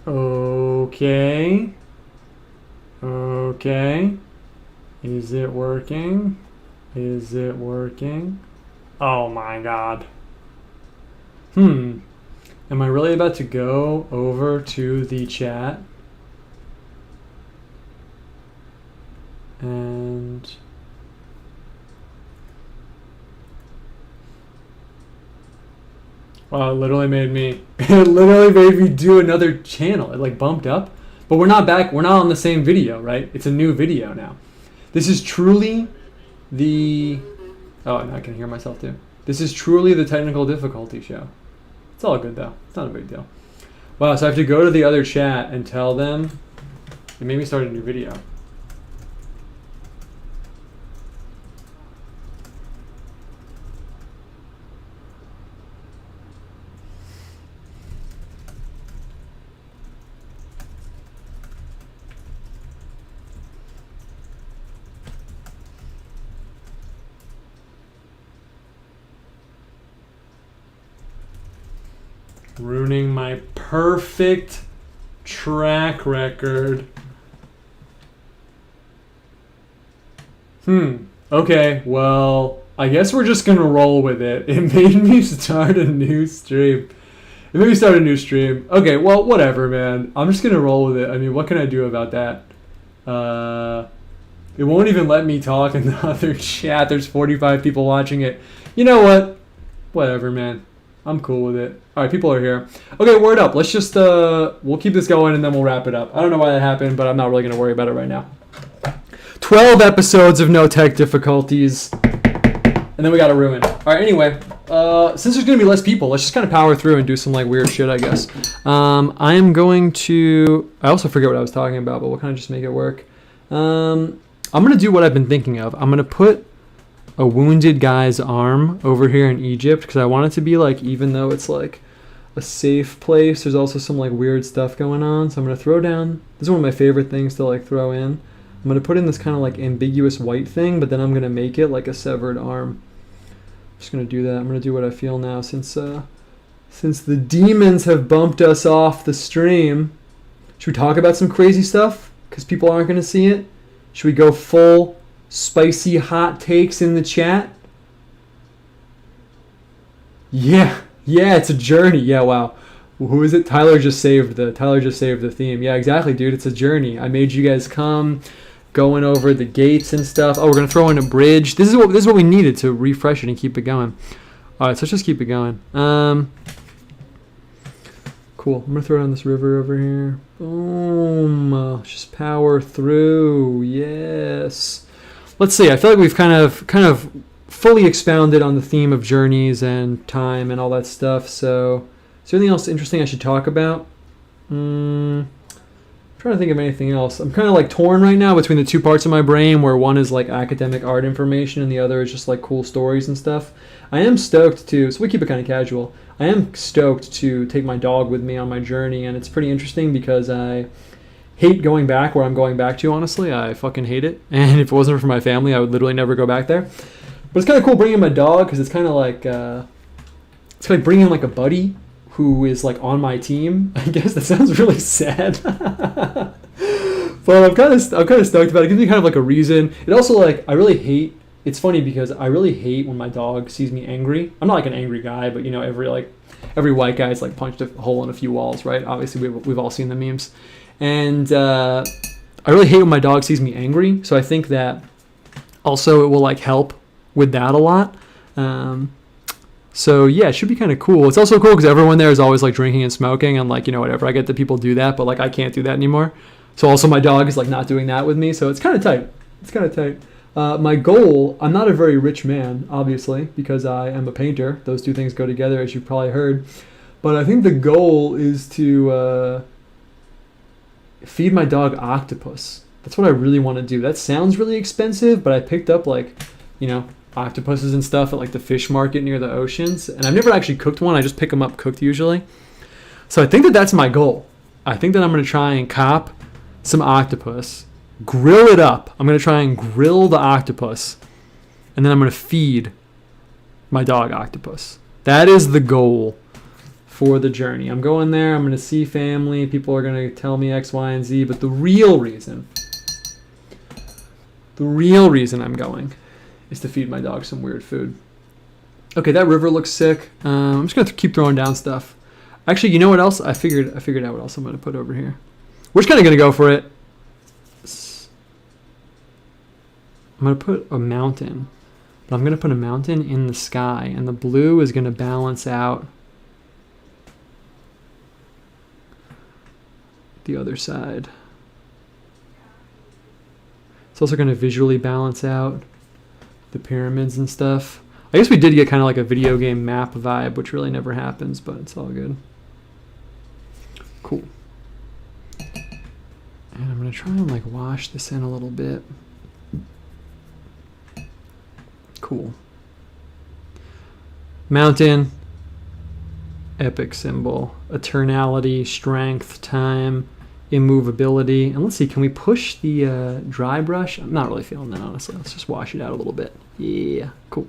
Okay. Okay. Is it working? Is it working? Oh my god. Am I really about to go over to the chat? And wow, it literally made me do another channel. It like bumped up. But we're not back. We're not on the same video, right? It's a new video now. This is truly the... Oh, and I can hear myself too. This is truly the technical difficulty show. It's all good though. It's not a big deal. Wow, so I have to go to the other chat and tell them. It made me start a new video. Ruining my perfect track record. Okay, well, I guess we're just gonna roll with it. It made me start a new stream. Okay, well, whatever, man. I'm just gonna roll with it. I mean, what can I do about that? It won't even let me talk in the other chat. There's 45 people watching it. You know what? Whatever, man. I'm cool with it. All right, people are here. Okay, word up. Let's just, we'll keep this going and then we'll wrap it up. I don't know why that happened, but I'm not really going to worry about it right now. 12 episodes of no tech difficulties. And then we got to ruin. All right, anyway, since there's going to be less people, let's just kind of power through and do some like weird shit, I guess. I am going to, I also forget what I was talking about, but we'll kind of just make it work. I'm going to do what I've been thinking of. I'm going to put a wounded guy's arm over here in Egypt because I want it to be like, even though it's like a safe place, there's also some like weird stuff going on. So I'm going to throw down, this is one of my favorite things to like throw in. I'm going to put in this kind of like ambiguous white thing, but then I'm going to make it like a severed arm. I'm just going to do that. I'm going to do what I feel now since the demons have bumped us off the stream. Should we talk about some crazy stuff? Because people aren't going to see it. Should we go full spicy hot takes in the chat? Yeah, it's a journey. Yeah, wow. Who is it? Tyler just saved the theme. Yeah, exactly, dude. It's a journey. I made you guys come, going over the gates and stuff. Oh, we're gonna throw in a bridge. This is what we needed to refresh it and keep it going. All right, so let's just keep it going. Cool. I'm gonna throw down this river over here. Boom. Just power through. Yes. Let's see. I feel like we've kind of fully expounded on the theme of journeys and time and all that stuff. So, is there anything else interesting I should talk about? I'm trying to think of anything else. I'm kind of like torn right now between the two parts of my brain, where one is like academic art information and the other is just like cool stories and stuff. I am stoked to, so we keep it kind of casual. I am stoked to take my dog with me on my journey, and it's pretty interesting because I hate going back where I'm going back to, honestly. I fucking hate it. And if it wasn't for my family, I would literally never go back there. But it's kind of cool bringing my dog because it's kind of like, it's like bringing like a buddy who is like on my team. I guess that sounds really sad. But I'm kind of stoked about it. It gives me kind of like a reason. It also like, I really hate, it's funny because I really hate when my dog sees me angry. I'm not like an angry guy, but you know, every white guy's like punched a hole in a few walls, right? Obviously we've all seen the memes. And I really hate when my dog sees me angry. So I think that also it will like help with that a lot. So yeah, it should be kind of cool. It's also cool because everyone there is always like drinking and smoking and like, you know, whatever. I get that people do that, but like I can't do that anymore. So also my dog is like not doing that with me. So it's kind of tight. My goal, I'm not a very rich man, obviously, because I am a painter. Those two things go together, as you've probably heard. But I think the goal is to feed my dog octopus. That's what I really want to do. That sounds really expensive, but I picked up like, you know, octopuses and stuff at like the fish market near the oceans. And I've never actually cooked one. I just pick them up cooked usually. So I think that that's my goal. I think that I'm going to try and cop some octopus, grill it up. I'm going to try and grill the octopus, and then I'm going to feed my dog octopus. That is the goal for the journey. I'm going there. I'm going to see family. People are going to tell me X, Y, and Z. But the real reason I'm going is to feed my dog some weird food. Okay, that river looks sick. I'm just going to keep throwing down stuff. Actually, you know what else? I figured out what else I'm going to put over here. We're just kind of going to go for it. I'm going to put a mountain. But I'm going to put a mountain in the sky. And the blue is going to balance out the other side. It's also going to visually balance out the pyramids and stuff. I guess we did get kind of like a video game map vibe, which really never happens, but it's all good. Cool. And I'm going to try and like wash this in a little bit. Cool. Mountain, epic symbol, eternality, strength, time, immovability. And let's see, can we push the dry brush? I'm not really feeling that, honestly. Let's just wash it out a little bit. Yeah, cool.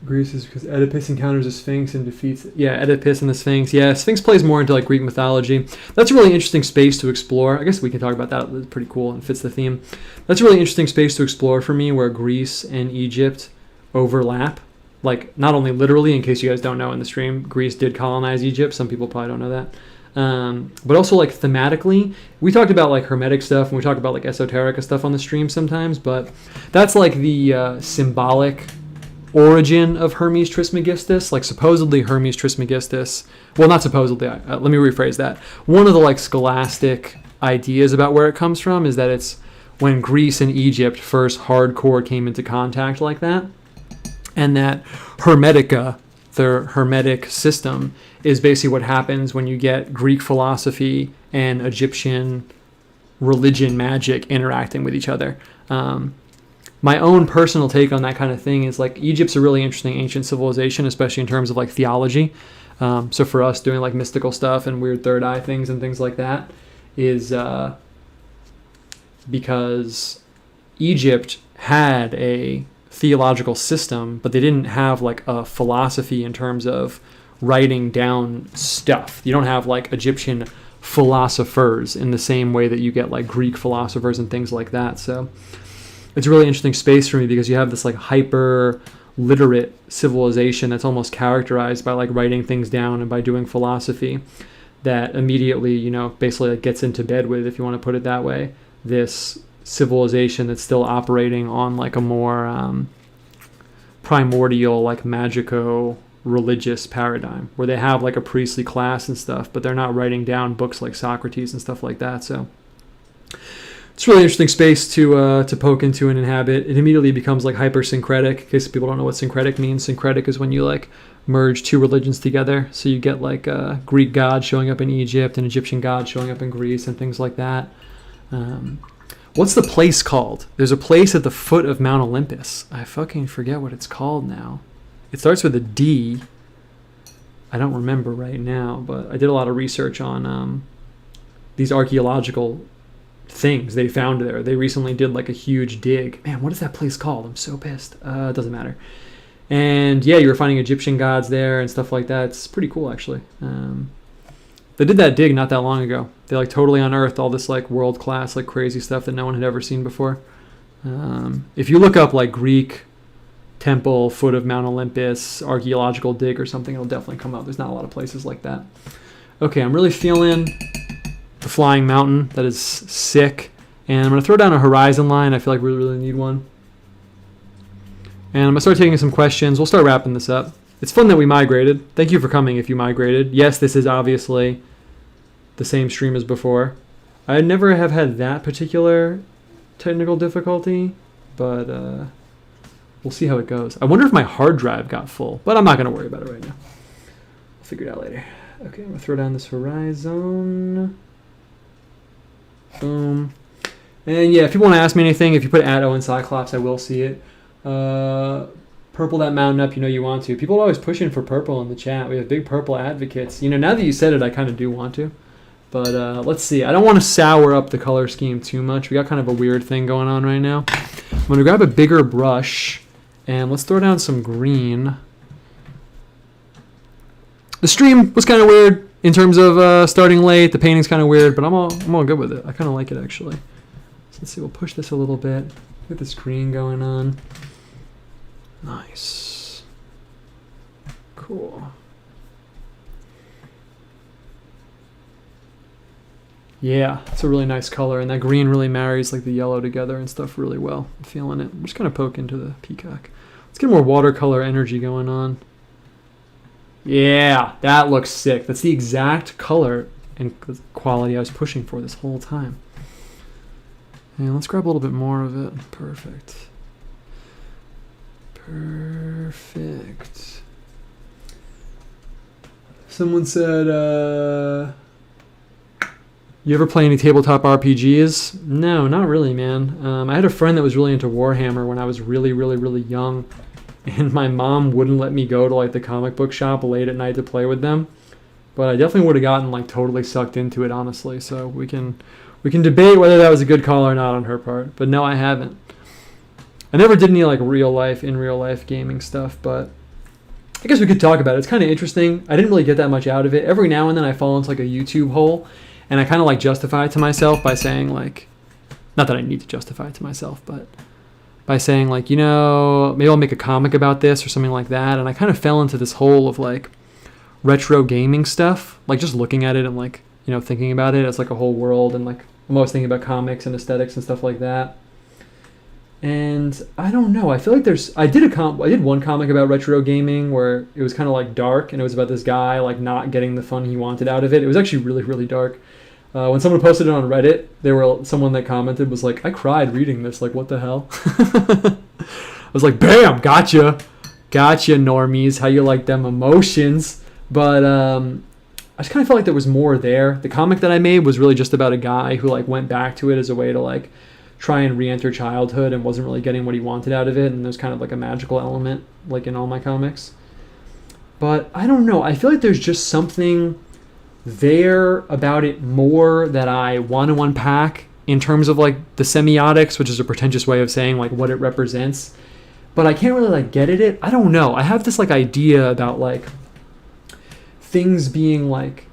Greece is because Oedipus encounters a Sphinx and defeats it. Yeah, Oedipus and the Sphinx. Yeah, Sphinx plays more into like Greek mythology. That's a really interesting space to explore. I guess we can talk about that. It's pretty cool and fits the theme. That's a really interesting space to explore for me, where Greece and Egypt overlap. Like, not only literally, in case you guys don't know in the stream, Greece did colonize Egypt. Some people probably don't know that. But also like thematically, we talked about like Hermetic stuff and we talk about like esoterica stuff on the stream sometimes, but that's like the symbolic origin of Hermes Trismegistus. Like supposedly Hermes Trismegistus, well, not supposedly, let me rephrase that. One of the like scholastic ideas about where it comes from is that it's when Greece and Egypt first hardcore came into contact like that, and that Hermetica, the Hermetic system, is basically what happens when you get Greek philosophy and Egyptian religion magic interacting with each other. My own personal take on that kind of thing is like Egypt's a really interesting ancient civilization, especially in terms of like theology. So for us doing like mystical stuff and weird third eye things and things like that is because Egypt had a theological system, but they didn't have like a philosophy in terms of writing down stuff. You don't have like Egyptian philosophers in the same way that you get like Greek philosophers and things like that. So it's a really interesting space for me because you have this like hyper literate civilization that's almost characterized by like writing things down and by doing philosophy that immediately, you know, basically like gets into bed with, if you want to put it that way, this civilization that's still operating on like a more primordial, like magico religious paradigm where they have like a priestly class and stuff, but they're not writing down books like Socrates and stuff like that. So it's a really interesting space to poke into and inhabit. It immediately becomes like hyper-syncretic. In case people don't know what syncretic means, syncretic is when you like merge two religions together. So you get like a Greek god showing up in Egypt, an Egyptian god showing up in Greece, and things like that. What's the place called? There's a place at the foot of Mount Olympus. I fucking forget what it's called now. It starts with a D. I don't remember right now, but I did a lot of research on these archaeological things they found there. They recently did like a huge dig. Man, what is that place called? I'm so pissed. It doesn't matter. And yeah, you were finding Egyptian gods there and stuff like that. It's pretty cool, actually. They did that dig not that long ago. They like totally unearthed all this like world-class, like crazy stuff that no one had ever seen before. If you look up like Greek temple, foot of Mount Olympus, archaeological dig or something, it'll definitely come up. There's not a lot of places like that. Okay, I'm really feeling the flying mountain. That is sick. And I'm going to throw down a horizon line. I feel like we really need one. And I'm going to start taking some questions. We'll start wrapping this up. It's fun that we migrated. Thank you for coming if you migrated. Yes, this is obviously the same stream as before. I never have had that particular technical difficulty, but we'll see how it goes. I wonder if my hard drive got full, but I'm not going to worry about it right now. I'll figure it out later. Okay, I'm going to throw down this horizon. Boom. And yeah, if people want to ask me anything, if you put @ Cyclops, I will see it. Purple that mountain up, you know you want to. People are always pushing for purple in the chat. We have big purple advocates. You know, now that you said it, I kind of do want to. But let's see. I don't want to sour up the color scheme too much. We got kind of a weird thing going on right now. I'm going to grab a bigger brush And let's throw down some green. The stream was kind of weird in terms of starting late. The painting's kind of weird, but I'm all good with it. I kind of like it, actually. So let's see. We'll push this a little bit. Get this green going on. Nice. Cool. Yeah, it's a really nice color, and that green really marries like the yellow together and stuff really well. I'm feeling it. I'm just gonna poke into the peacock. Let's get more watercolor energy going on. Yeah, that looks sick. That's the exact color and quality I was pushing for this whole time. And let's grab a little bit more of it. Perfect. Perfect. Someone said, you ever play any tabletop RPGs? No, not really, man. I had a friend that was really into Warhammer when I was really, really, really young. And my mom wouldn't let me go to like the comic book shop late at night to play with them. But I definitely would have gotten like totally sucked into it, honestly. So we can debate whether that was a good call or not on her part. But no, I haven't. I never did any like in real life gaming stuff, but I guess we could talk about it. It's kind of interesting. I didn't really get that much out of it. Every now and then I fall into like a YouTube hole, and I kind of like justify it to myself by saying like, not that I need to justify it to myself, but by saying like, you know, maybe I'll make a comic about this or something like that. And I kind of fell into this hole of like retro gaming stuff, like just looking at it and like, you know, thinking about it as like a whole world, and like I'm always thinking about comics and aesthetics and stuff like that. And I don't know, I feel like I did one comic about retro gaming where it was kind of like dark, and it was about this guy like not getting the fun he wanted out of it. It was actually really, really dark. When someone posted it on Reddit, someone that commented was like, I cried reading this, like what the hell? I was like, bam, gotcha normies, how you like them emotions. But I just kind of felt like there was more there. The comic that I made was really just about a guy who like went back to it as a way to like try and re-enter childhood and wasn't really getting what he wanted out of it, and there's kind of like a magical element like in all my comics. But I don't know, I feel like there's just something there about it more that I want to unpack in terms of like the semiotics, which is a pretentious way of saying like what it represents, but I can't really like get at it. I don't know, I have this like idea about like things being like,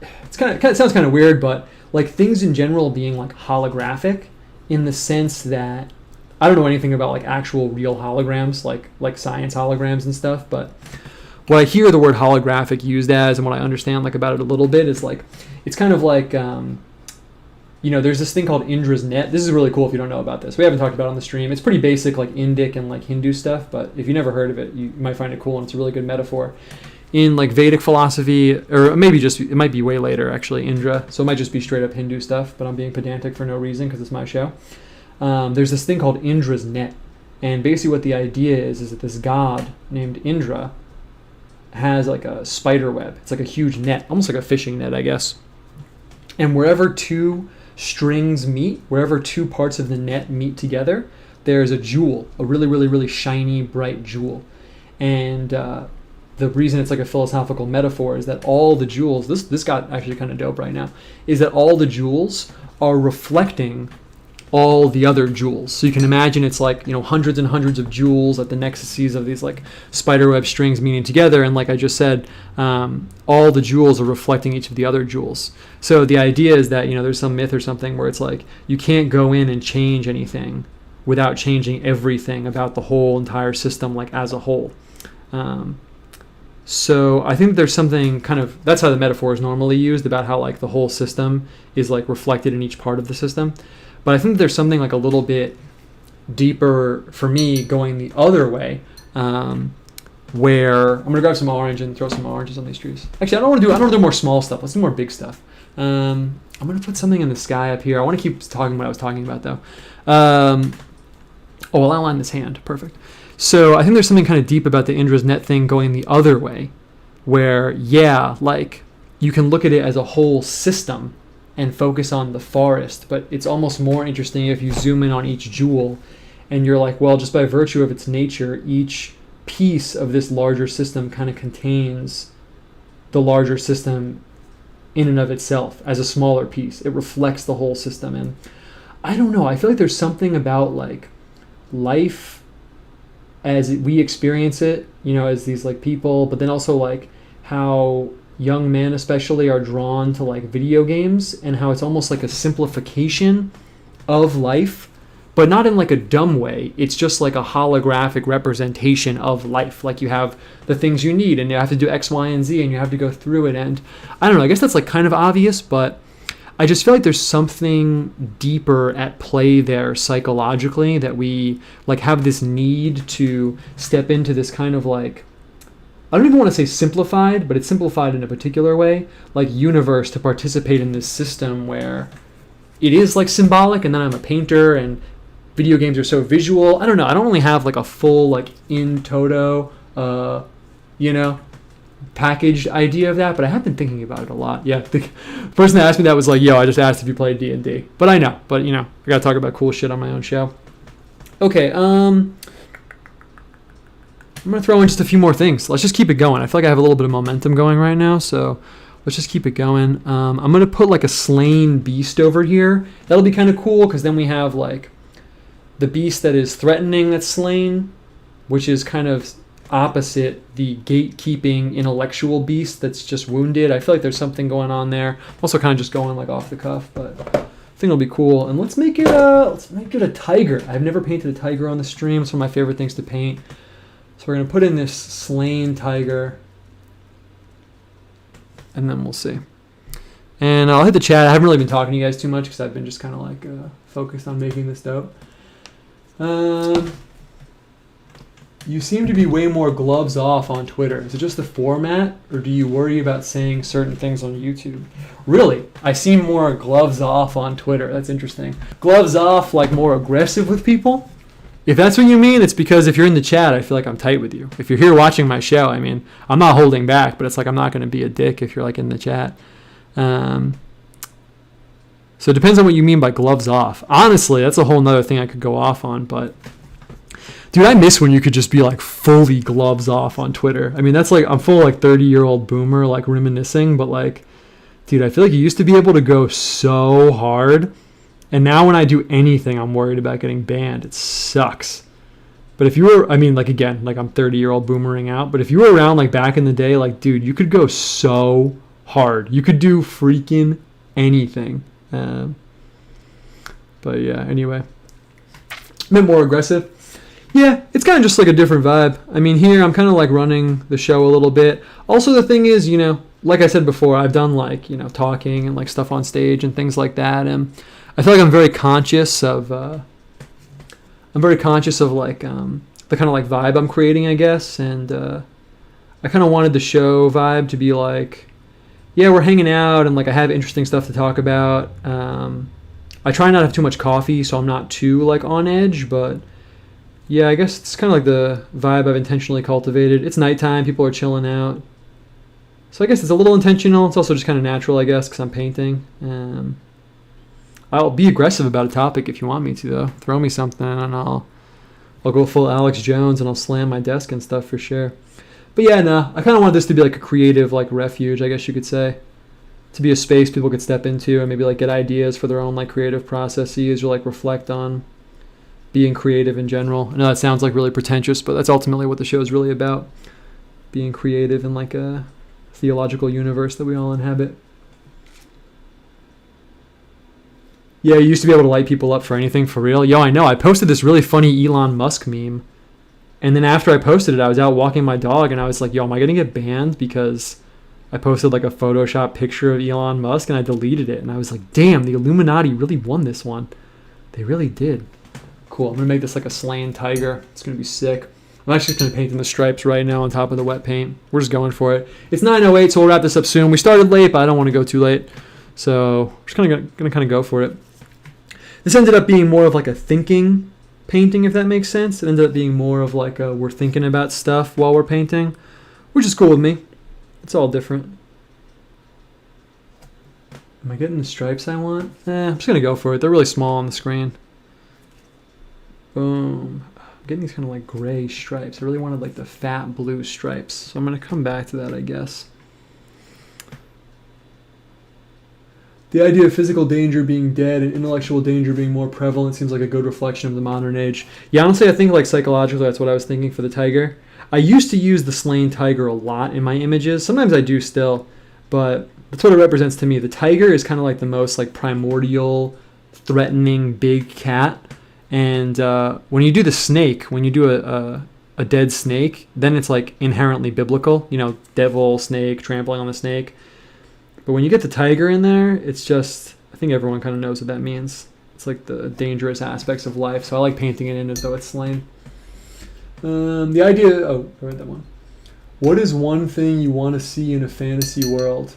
it sounds kind of weird, but like things in general being like holographic, in the sense that I don't know anything about like actual real holograms, like science holograms and stuff, but what I hear the word holographic used as, and what I understand like about it a little bit, is like it's kind of like you know, there's this thing called Indra's net. This is really cool if you don't know about this. We haven't talked about it on the stream. It's pretty basic like Indic and like Hindu stuff, but if you never heard of it, you might find it cool, and it's a really good metaphor. In like Vedic philosophy, or maybe just, it might be way later actually, Indra, so it might just be straight up Hindu stuff, but I'm being pedantic for no reason because it's my show. There's this thing called Indra's net, and basically what the idea is that this god named Indra has like a spider web. It's like a huge net, almost like a fishing net, I guess. And wherever two strings meet, wherever two parts of the net meet together, there's a jewel, a really, really, really shiny, bright jewel. And the reason it's like a philosophical metaphor is that all the jewels, this got actually kind of dope right now, is that all the jewels are reflecting all the other jewels. So you can imagine it's like, you know, hundreds and hundreds of jewels at the nexuses of these like spiderweb strings meeting together, and like I just said, all the jewels are reflecting each of the other jewels. So the idea is that, you know, there's some myth or something where it's like you can't go in and change anything without changing everything about the whole entire system, like as a whole. So I think there's something kind of, that's how the metaphor is normally used, about how like the whole system is like reflected in each part of the system. But I think there's something like a little bit deeper for me going the other way, where I'm gonna grab some orange and throw some oranges on these trees. Actually, I don't want to do more small stuff. Let's do more big stuff. I'm gonna put something in the sky up here. I want to keep talking what I was talking about though. I'll outline this hand. Perfect. So I think there's something kind of deep about the Indra's net thing going the other way, where, yeah, like you can look at it as a whole system and focus on the forest, but it's almost more interesting if you zoom in on each jewel and you're like, well, just by virtue of its nature, each piece of this larger system kind of contains the larger system in and of itself as a smaller piece. It reflects the whole system. And I don't know, I feel like there's something about like life as we experience it, you know, as these like people, but then also like how young men especially are drawn to like video games, and how it's almost like a simplification of life, but not in like a dumb way. It's just like a holographic representation of life. Like you have the things you need and you have to do X, Y, and Z and you have to go through it. And I don't know, I guess that's like kind of obvious, but I just feel like there's something deeper at play there psychologically, that we like have this need to step into this kind of like, I don't even want to say simplified, but it's simplified in a particular way, like universe, to participate in this system where it is like symbolic, and then I'm a painter and video games are so visual. I don't know. I don't really have like a full like in toto, you know, packaged idea of that, but I have been thinking about it a lot. Yeah, the person that asked me that was like, yo, I just asked if you played D&D. But I know, but you know, I gotta talk about cool shit on my own show. Okay, I'm gonna throw in just a few more things. Let's just keep it going. I feel like I have a little bit of momentum going right now, so let's just keep it going. I'm gonna put like a slain beast over here. That'll be kind of cool, because then we have like the beast that is threatening that's slain, which is kind of opposite the gatekeeping intellectual beast that's just wounded. I feel like there's something going on there. I'm also kind of just going like off the cuff, but I think it'll be cool. And let's make it a tiger. I've never painted a tiger on the stream. It's one of my favorite things to paint. So we're gonna put in this slain tiger, and then we'll see. And I'll hit the chat. I haven't really been talking to you guys too much because I've been just kind of like focused on making this dope. You seem to be way more gloves off on Twitter. Is it just the format, or do you worry about saying certain things on YouTube? Really, I seem more gloves off on Twitter. That's interesting. Gloves off, like more aggressive with people? If that's what you mean, it's because if you're in the chat, I feel like I'm tight with you. If you're here watching my show, I mean, I'm not holding back, but it's like I'm not going to be a dick if you're like in the chat. So it depends on what you mean by gloves off. Honestly, that's a whole nother thing I could go off on, but dude, I miss when you could just be like fully gloves off on Twitter. I mean, that's like, I'm full like 30-year-old boomer, like reminiscing, but like, dude, I feel like you used to be able to go so hard, and now when I do anything, I'm worried about getting banned. It sucks. But if you were, I mean, like again, like I'm 30-year-old boomering out, but if you were around like back in the day, like, dude, you could go so hard. You could do freaking anything. But yeah, anyway. A bit more aggressive. Yeah, it's kind of just like a different vibe. I mean, here I'm kind of like running the show a little bit. Also, the thing is, you know, like I said before, I've done like, you know, talking and like stuff on stage and things like that. And I feel like I'm very conscious of like the kind of like vibe I'm creating, I guess. And I kind of wanted the show vibe to be like, yeah, we're hanging out and like I have interesting stuff to talk about. I try not to have too much coffee, so I'm not too like on edge, but yeah, I guess it's kind of like the vibe I've intentionally cultivated. It's nighttime, people are chilling out. So I guess it's a little intentional. It's also just kind of natural, I guess, because I'm painting. I'll be aggressive about a topic if you want me to, though. Throw me something and I'll go full Alex Jones and I'll slam my desk and stuff for sure. But yeah, no, I kind of want this to be like a creative like refuge, I guess you could say. To be a space people could step into and maybe like get ideas for their own like creative processes or like reflect on being creative in general. I know that sounds like really pretentious, but that's ultimately what the show is really about. Being creative in like a theological universe that we all inhabit. Yeah, you used to be able to light people up for anything, for real. Yo, I know. I posted this really funny Elon Musk meme. And then after I posted it, I was out walking my dog and I was like, yo, am I going to get banned because I posted like a Photoshop picture of Elon Musk and I deleted it. And I was like, damn, the Illuminati really won this one. They really did. Cool. I'm going to make this like a slain tiger. It's going to be sick. I'm actually just going to paint in the stripes right now on top of the wet paint. We're just going for it. It's 9:08, so we'll wrap this up soon. We started late, but I don't want to go too late. So we're just going to kind of go for it. This ended up being more of like a thinking painting, if that makes sense. It ended up being more of like we're thinking about stuff while we're painting, which is cool with me. It's all different. Am I getting the stripes I want? I'm just going to go for it. They're really small on the screen. Boom. I'm getting these kind of like gray stripes. I really wanted like the fat blue stripes. So I'm going to come back to that, I guess. The idea of physical danger being dead and intellectual danger being more prevalent seems like a good reflection of the modern age. Yeah, honestly, I think like psychologically that's what I was thinking for the tiger. I used to use the slain tiger a lot in my images. Sometimes I do still, but that's what it represents to me. The tiger is kind of like the most like primordial, threatening big cat. And when you do the snake, when you do a dead snake, then it's like inherently biblical. You know, devil, snake, trampling on the snake. But when you get the tiger in there, it's just, I think everyone kind of knows what that means. It's like the dangerous aspects of life. So I like painting it in as though it's slain. The idea, oh, I read that one. What is one thing you want to see in a fantasy world?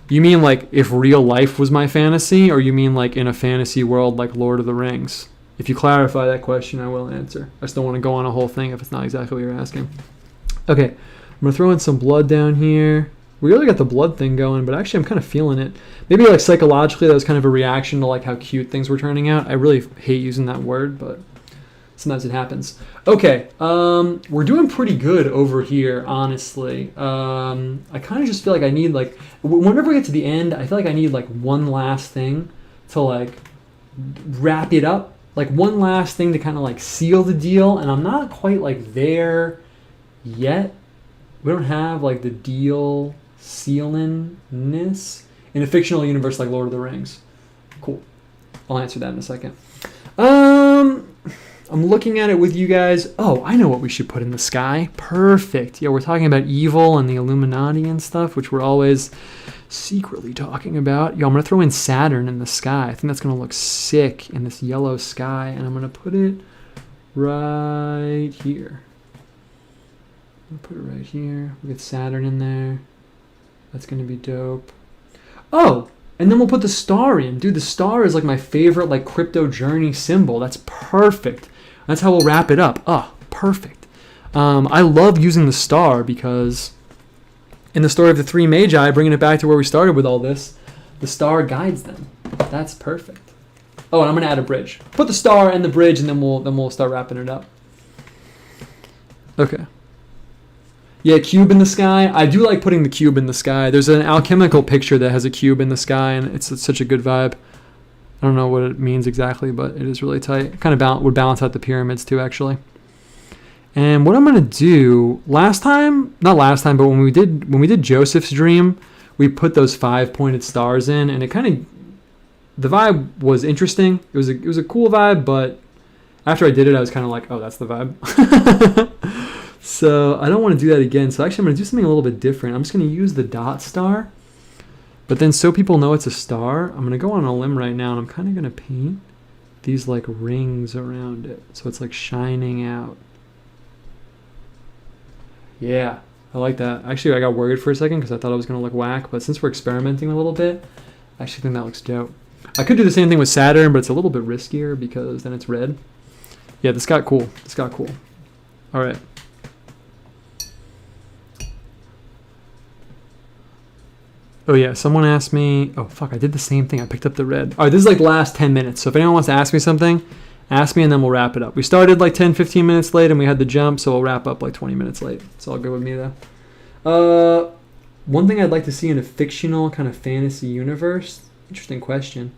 You mean like if real life was my fantasy, or you mean like in a fantasy world like Lord of the Rings? If you clarify that question, I will answer. I just don't want to go on a whole thing if it's not exactly what you're asking. Okay, I'm going to throw in some blood down here. We really got the blood thing going, but actually I'm kind of feeling it. Maybe like psychologically that was kind of a reaction to like how cute things were turning out. I really hate using that word, but sometimes it happens. Okay, we're doing pretty good over here, honestly. I kind of just feel like I need like, whenever we get to the end, I feel like I need like one last thing to like wrap it up. Like one last thing to kind of like seal the deal, and I'm not quite like there yet. We don't have like the deal sealingness in a fictional universe like Lord of the Rings. Cool. I'll answer that in a second. I'm looking at it with you guys. Oh, I know what we should put in the sky. Perfect. Yeah, we're talking about evil and the Illuminati and stuff, which we're always secretly talking about. Yo, I'm going to throw in Saturn in the sky. I think that's going to look sick in this yellow sky, and I'm going to put it right here. I'll put it right here. We'll get Saturn in there. That's going to be dope. Oh, and then we'll put the star in. Dude, the star is like my favorite like crypto journey symbol. That's perfect. That's how we'll wrap it up. Oh, perfect. I love using the star because in the story of the three magi, bringing it back to where we started with all this, the star guides them. That's perfect. Oh, and I'm going to add a bridge. Put the star and the bridge, and then we'll start wrapping it up. Okay. Yeah, cube in the sky. I do like putting the cube in the sky. There's an alchemical picture that has a cube in the sky, and it's such a good vibe. I don't know what it means exactly, but it is really tight. Kind of would balance out the pyramids too, actually. And what I'm gonna do not last time, but when we did Joseph's dream, we put those 5-pointed stars in, and it kind of, the vibe was interesting. It was a cool vibe, but after I did it, I was kind of like, oh, that's the vibe. So I don't want to do that again. So actually I'm going to do something a little bit different. I'm just going to use the dot star. But then so people know it's a star, I'm going to go on a limb right now, and I'm kind of going to paint these like rings around it. So it's like shining out. Yeah, I like that. Actually, I got worried for a second because I thought it was going to look whack. But since we're experimenting a little bit, I actually think that looks dope. I could do the same thing with Saturn, but it's a little bit riskier because then it's red. Yeah, this got cool. All right. Oh yeah, someone asked me, oh fuck, I did the same thing. I picked up the red. All right, this is like the last 10 minutes. So if anyone wants to ask me something, ask me and then we'll wrap it up. We started like 10, 15 minutes late and we had the jump, so we'll wrap up like 20 minutes late. It's all good with me though. One thing I'd like to see in a fictional kind of fantasy universe, interesting question.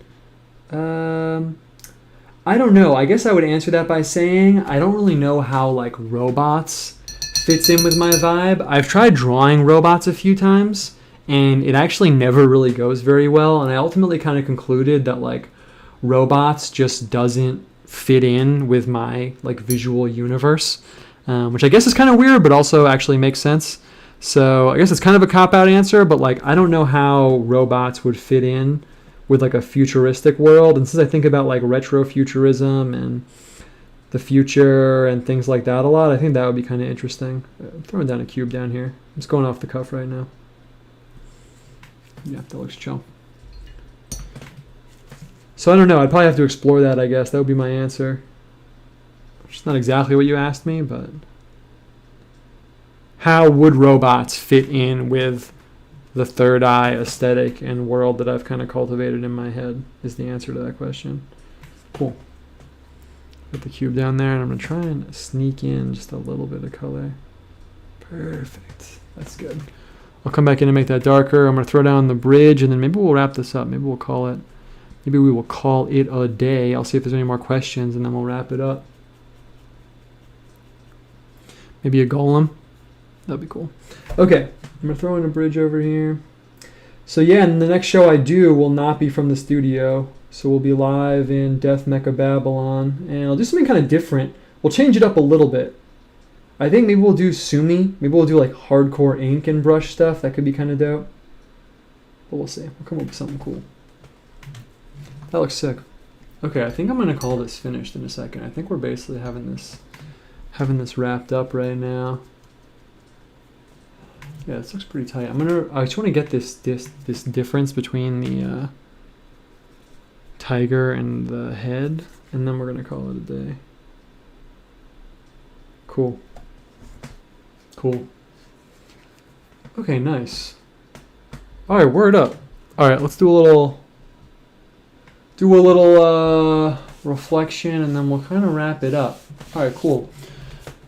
I don't know. I guess I would answer that by saying I don't really know how like robots fits in with my vibe. I've tried drawing robots a few times, and it actually never really goes very well. And I ultimately kind of concluded that like robots just doesn't fit in with my like visual universe, which I guess is kind of weird, but also actually makes sense. So I guess it's kind of a cop-out answer, but like I don't know how robots would fit in with like a futuristic world. And since I think about like retrofuturism and the future and things like that a lot, I think that would be kind of interesting. I'm throwing down a cube down here. I'm just going off the cuff right now. Yeah, that looks chill. So I don't know. I'd probably have to explore that, I guess. That would be my answer. It's not exactly what you asked me, but how would robots fit in with the third eye aesthetic and world that I've kind of cultivated in my head is the answer to that question. Cool. Put the cube down there, and I'm going to try and sneak in just a little bit of color. Perfect. That's good. I'll come back in and make that darker. I'm going to throw down the bridge, and then maybe we'll wrap this up. Maybe we will call it a day. I'll see if there's any more questions, and then we'll wrap it up. Maybe a golem. That'd be cool. Okay, I'm going to throw in a bridge over here. So yeah, and the next show I do will not be from the studio. So we'll be live in Death Mecha Babylon, and I'll do something kind of different. We'll change it up a little bit. I think maybe we'll do Sumi. Maybe we'll do like hardcore ink and brush stuff. That could be kind of dope. But we'll see. We'll come up with something cool. That looks sick. Okay, I think I'm gonna call this finished in a second. I think we're basically having this wrapped up right now. Yeah, this looks pretty tight. I just want to get this difference between the tiger and the head, and then we're gonna call it a day. Cool. Okay, nice. All right, word up. All right, let's do a little reflection, and then we'll kind of wrap it up. All right, cool.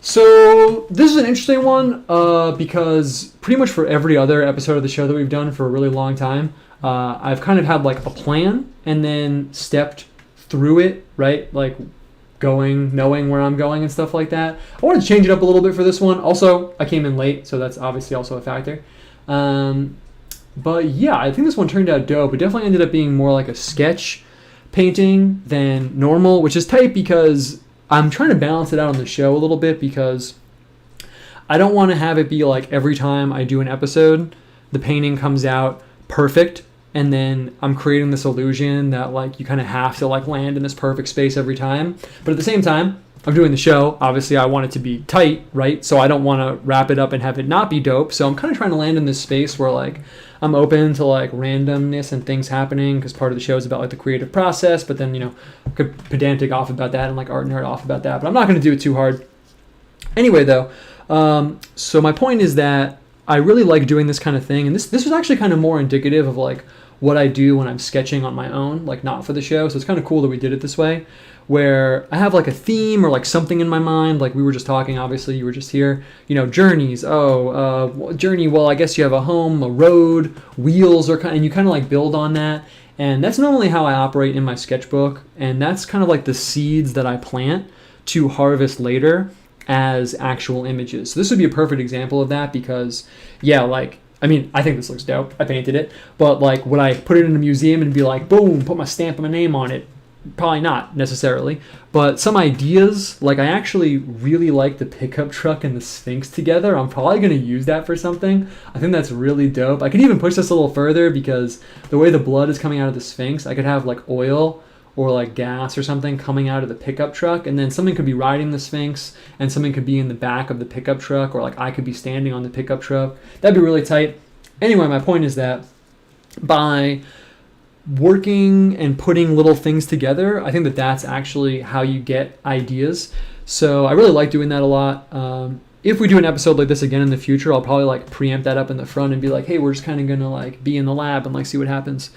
So this is an interesting one because pretty much for every other episode of the show that we've done for a really long time, I've kind of had like a plan and then stepped through it, right? Like knowing where I'm going and stuff like that. I wanted to change it up a little bit for this one. Also, I came in late, so that's obviously also a factor. But yeah, I think this one turned out dope. It definitely ended up being more like a sketch painting than normal, which is tight because I'm trying to balance it out on the show a little bit because I don't want to have it be like every time I do an episode, the painting comes out perfect, and then I'm creating this illusion that like you kind of have to like land in this perfect space every time. But at the same time, I'm doing the show. Obviously, I want it to be tight, right? So I don't want to wrap it up and have it not be dope. So I'm kind of trying to land in this space where like I'm open to like randomness and things happening because part of the show is about like the creative process. But then, I could pedantic off about that and like art nerd off about that. But I'm not going to do it too hard. Anyway, though, so my point is that I really like doing this kind of thing. And this was actually kind of more indicative of like what I do when I'm sketching on my own, like not for the show. So it's kind of cool that we did it this way, where I have like a theme or like something in my mind. Like we were just talking, obviously you were just here, journeys. Journey. Well, I guess you have a home, a road, wheels, and you kind of like build on that. And that's normally how I operate in my sketchbook. And that's kind of like the seeds that I plant to harvest later as actual images. So this would be a perfect example of that because I think this looks dope. I painted it. But like, would I put it in a museum and be like, boom, put my stamp and my name on it? Probably not necessarily. But some ideas, like I actually really like the pickup truck and the Sphinx together. I'm probably going to use that for something. I think that's really dope. I could even push this a little further because the way the blood is coming out of the Sphinx, I could have like oil or like gas or something coming out of the pickup truck, and then something could be riding the Sphinx and something could be in the back of the pickup truck, or like I could be standing on the pickup truck. That'd be really tight. Anyway, my point is that by working and putting little things together, I think that that's actually how you get ideas. So I really like doing that a lot. If we do an episode like this again in the future, I'll probably like preempt that up in the front and be like, hey, we're just kind of gonna like be in the lab and like see what happens.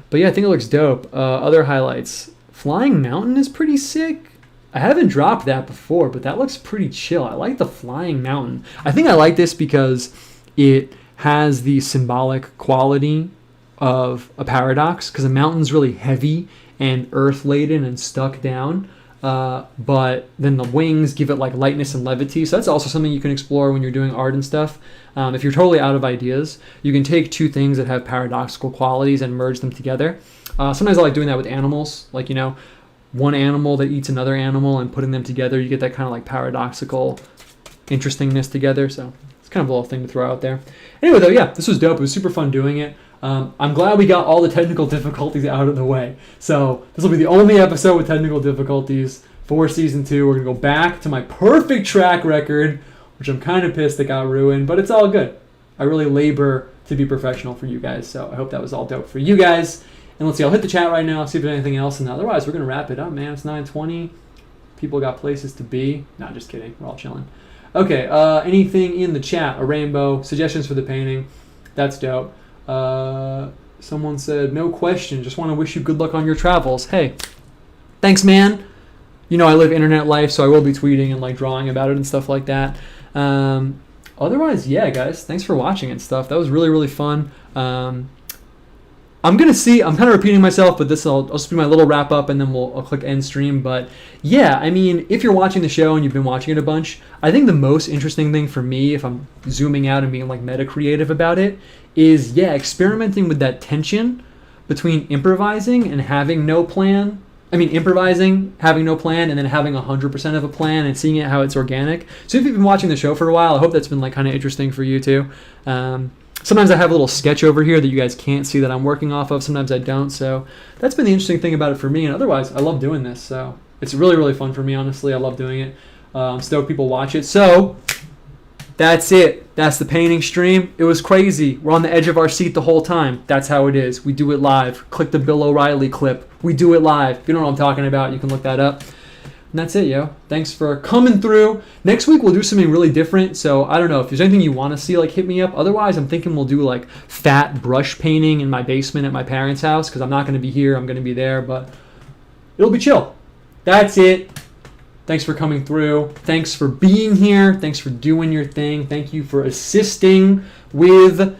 But yeah, I think it looks dope. Other highlights. Flying Mountain is pretty sick. I haven't dropped that before, but that looks pretty chill. I like the Flying Mountain. I think I like this because it has the symbolic quality of a paradox, because a mountain's really heavy and earth laden and stuck down, but then the wings give it like lightness and levity. So that's also something you can explore when you're doing art and stuff. If you're totally out of ideas, you can take two things that have paradoxical qualities and merge them together. Sometimes I like doing that with animals, like one animal that eats another animal and putting them together, you get that kind of like paradoxical interestingness together. So it's kind of a little thing to throw out there. Anyway, though, yeah, this was dope. It was super fun doing it. I'm glad we got all the technical difficulties out of the way. So this will be the only episode with technical difficulties for season 2. We're going to go back to my perfect track record, which I'm kind of pissed that got ruined, but it's all good. I really labor to be professional for you guys, so I hope that was all dope for you guys. And let's see, I'll hit the chat right now, see if there's anything else, and otherwise we're going to wrap it up, man. It's 9:20. People got places to be. Not just kidding. We're all chilling. Okay, anything in the chat? A rainbow, suggestions for the painting. That's dope. Someone said, no question, just want to wish you good luck on your travels. Hey, thanks, man. I live internet life, so I will be tweeting and like drawing about it and stuff like that. otherwise, yeah, guys, thanks for watching and stuff. That was really, really fun. I'm kind of repeating myself, but I'll just do my little wrap up and then I'll click end stream. But yeah, I mean, if you're watching the show and you've been watching it a bunch, I think the most interesting thing for me, if I'm zooming out and being like meta creative about it, is experimenting with that tension between improvising and having no plan. I mean, improvising, having no plan, and then having 100% of a plan and seeing it how it's organic. So if you've been watching the show for a while, I hope that's been like kind of interesting for you too. Sometimes I have a little sketch over here that you guys can't see that I'm working off of. Sometimes I don't. So that's been the interesting thing about it for me. And otherwise, I love doing this. So it's really, really fun for me, honestly. I love doing it. I'm stoked people watch it. So that's it. That's the painting stream. It was crazy. We're on the edge of our seat the whole time. That's how it is. We do it live. Click the Bill O'Reilly clip. We do it live. If you don't know what I'm talking about, you can look that up. And that's it, yo. Thanks for coming through. Next week, we'll do something really different. So I don't know if there's anything you want to see, like hit me up. Otherwise, I'm thinking we'll do like fat brush painting in my basement at my parents' house because I'm not going to be here. I'm going to be there, but it'll be chill. That's it. Thanks for coming through. Thanks for being here. Thanks for doing your thing. Thank you for assisting with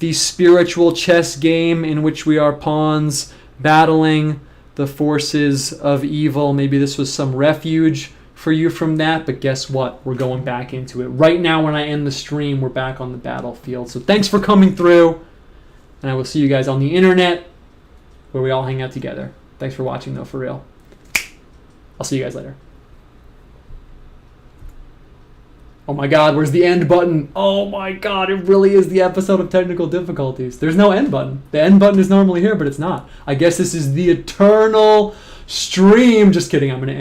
the spiritual chess game in which we are pawns battling the forces of evil. Maybe this was some refuge for you from that, but guess what? We're going back into it. Right now when I end the stream, we're back on the battlefield. So thanks for coming through, and I will see you guys on the internet where we all hang out together. Thanks for watching, though, for real. I'll see you guys later. Oh my god, where's the end button? Oh my god, it really is the episode of technical difficulties. There's no end button. The end button is normally here, but it's not. I guess this is the eternal stream. Just kidding, I'm going to end